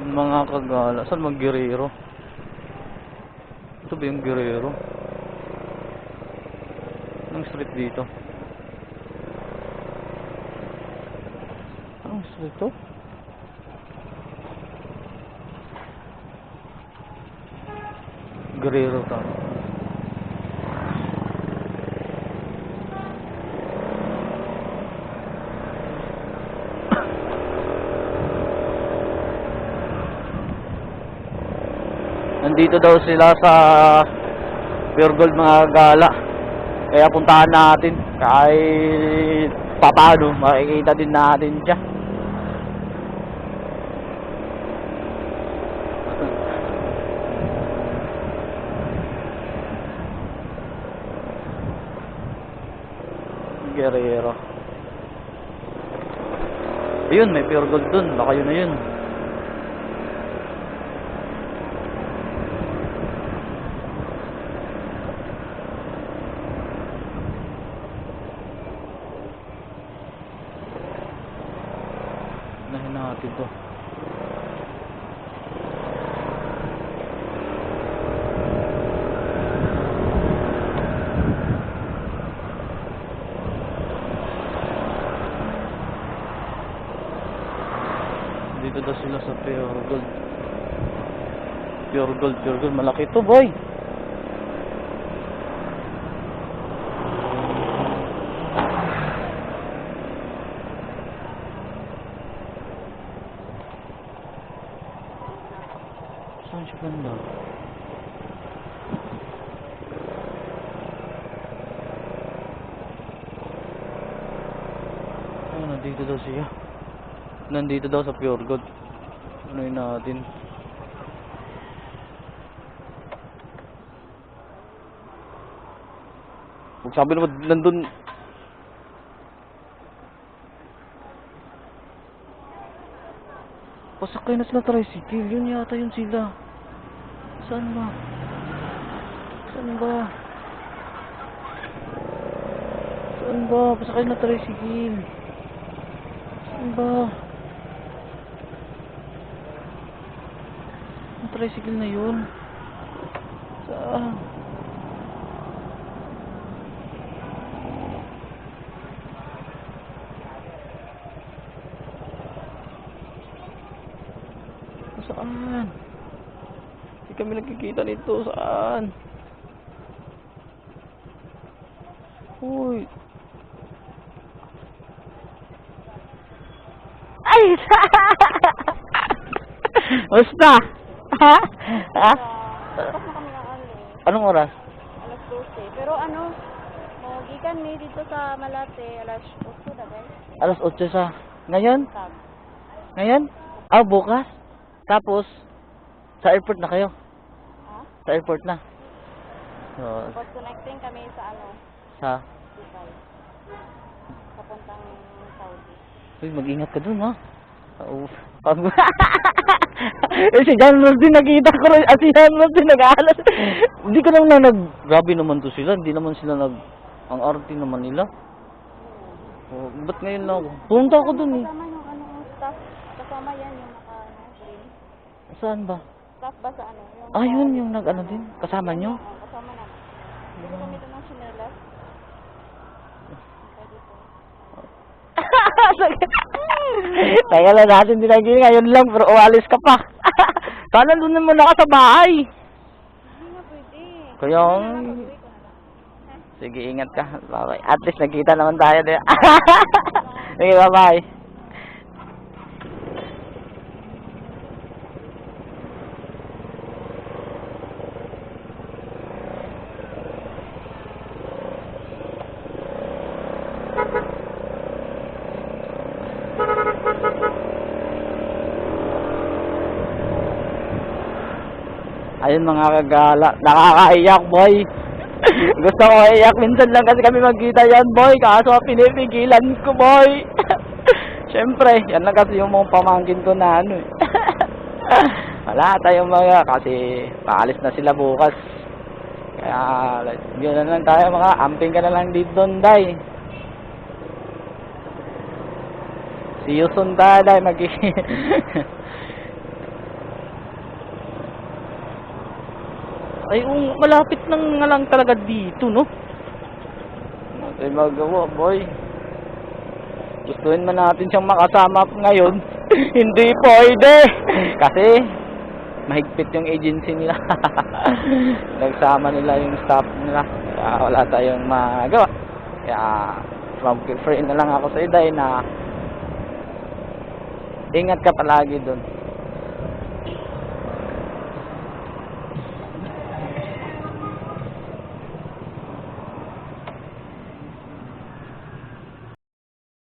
Mga kagala. Saan mag Guerrero? Ito ba yung Guerrero? Anong street dito? Anong street to? Guerrero to. Nandito daw sila sa Pure Gold mga gala. Kaya puntahan natin. Kahit papaano, makikita din natin siya. Guerrero. Ayun, may Pure Gold dun. Baka yun na yun. Unahin natin to. Dito daw sila sa Pure Gold. Pure Gold, Pure Gold. Malaki to, boy. Saan siya banda? Ayun, nandito daw siya. Nandito daw sa Pure Gold. Anuhin natin. Huwag sabi naman nandun. Pasakay na sila tricycle. Yun yata yun sila. Saan ba? Saan ba? Saan ba? Pasakay na tricycle. Saan ba? Ang tricycle na yun. Saan? Saan? Hindi kami nagkikita nito. Saan? Uy. Ay! Basta! Ha? Ha? Tapos na kami ng ano eh. Anong oras? Alas 12. Pero ano, gikan ni dito sa Malate, alas 8 na guys. Alas 8 sa... Ngayon? Tag. Ngayon? Ah, bukas? Tapos, sa airport na kayo? Ha? Sa airport na? So, Tapos connecting kami sa ano, sa... Dubai. Papuntang Saudi. Uy, mag-ingat ka dun, ha? Oo. Eh, si John Ross din nakita ko rin. Si John Ross din nag-aalas. Hindi ko lang na grabe naman to sila. Hindi naman sila ang arte naman nila. Oh, ba't ngayon lang ako? Pumunta ako dun eh. Kasama yung ano, staff. Kasama yan yung naka, green. Saan ba? Staff ba sa ano? Yung Ah, yun yung nag-ano din. Kasama nyo? Oo, kasama namin. Dito kami doon ng chinelas. Okay, dito. Teka lang natin dinagin. Ngayon lang, pero uwalis ka pa. Sana doon naman ako sa bahay. Hindi na pwede. Kaya, Pag-uwi ko na lang. sige, ingat ka. Bye-bye. At least nagkita naman tayo din. Sige, bye-bye. Ayun mga kagala, nakakaiyak boy. Gusto ko iyak minsan lang kasi kami magkita yan boy, kaso pinipigilan ko boy. Siyempre, yan lang kasi yung mga pamangkin ko na ano eh. Wala tayong mga, kasi paalis na sila bukas. Kaya, yun na lang tayo mga, amping ka na lang dito doon day. See you soon day, Ay, malapit nang nga lang talaga dito, no? Ano tayo magawa, boy? Gustuin man natin siyang makasama ngayon. Hindi pwede! Kasi, mahigpit yung agency nila. Nagsama nila yung staff nila. Kaya wala tayong magawa. Kaya, mag-prefer na lang ako sa iday na ingat ka palagi doon.